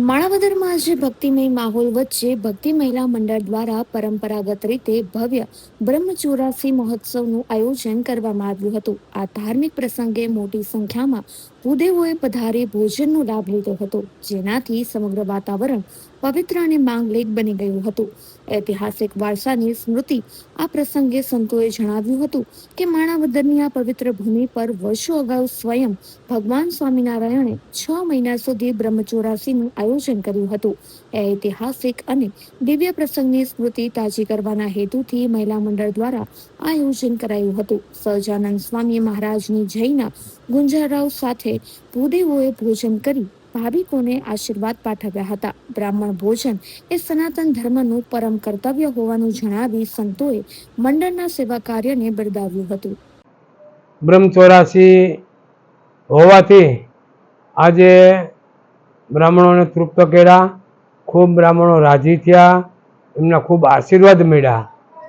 માણાવદરમાં આજે ભક્તિમય માહોલ વચ્ચે ભક્તિ મહિલા મંડળ દ્વારા પરંપરાગત રીતે ભવ્ય બ્રહ્મચોરાસી મહોત્સવનું આયોજન કરવામાં આવ્યું હતું। આ ધાર્મિક પ્રસંગે મોટી સંખ્યામાં ભૂદેવોએ પધારી ભોજનનો લાભ લીધો હતો, જેનાથી સમગ્ર વાતાવરણ પવિત્ર અને માંગલિક બની ગયું હતું। ઐતિહાસિક વારસાની સ્મૃતિ આ પ્રસંગે સંતોએ જણાવ્યું હતું કે માણાવદરની આ પવિત્ર ભૂમિ પર વર્ષો અગાઉ સ્વયં ભગવાન સ્વામિનારાયણે 6 મહિના સુધી બ્રહ્મચોરાસીનું આયોજન કર્યું હતું। ઐતિહાસિક અને દિવ્ય પ્રસંગની સ્મૃતિ તાજી કરવાના હેતુથી મહિલા મંડળ દ્વારા આયોજન કરાયું હતું। સહજાનંદ સ્વામી મહારાજની જયના ગુંજરાવ સાથે ભૂદેવોએ ભોજન કરી ભાવિકોને આશીર્વાદ પાઠવ્યા હતા। બ્રાહ્મણ ભોજન એ સનાતન ધર્મનું પરમ કર્તવ્ય હોવાનું જણાવી સંતોએ મંડળના સેવા કાર્યને બિરદાવ્યું હતું। બ્રહ્મચોરાસી હોવાથી આજે બ્રાહ્મણોને તૃપ્ત કર્યા, ખૂબ બ્રાહ્મણો રાજી થયા, એમના ખૂબ આશીર્વાદ મળ્યા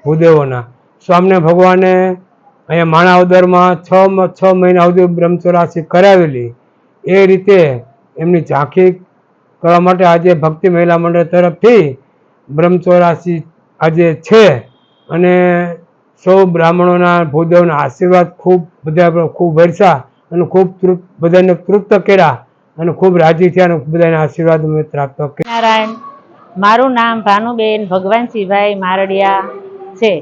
ભૂદેવોના। સ્વામિને ભગવાને અહીંયા માણાવદરમાં છ મહિના સુધી બ્રહ્મચોરાસી કરાવેલી। એ રીતે એમની ઝાંખી કરવા માટે આજે ભક્તિ મહિલા મંડળ તરફથી બ્રહ્મચોરાસી આજે છે અને સૌ બ્રાહ્મણોના ભૂદેવના આશીર્વાદ બધા ખૂબ વરસ્યા અને ખૂબ બધાને તૃપ્ત કર્યા અને ખૂબ રાજી થયા અને બધાને આશીર્વાદ પ્રાપ્ત કર્યા। નારાયણ, મારું નામ ભાનુબેન ભગવાનસિંહભાઈ મારડિયા છે।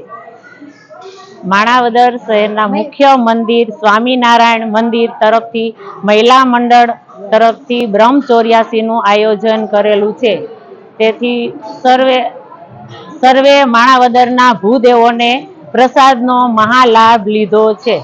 માણાવદર શહેરના મુખ્ય મંદિર સ્વામિનારાયણ મંદિર તરફથી મહિલા મંડળ તરફથી બ્રહ્મચોર્યાસીનું આયોજન કરેલું છે। તેથી સર્વે માણાવદરના ભૂદેવોને પ્રસાદનો મહાલાભ લીધો છે।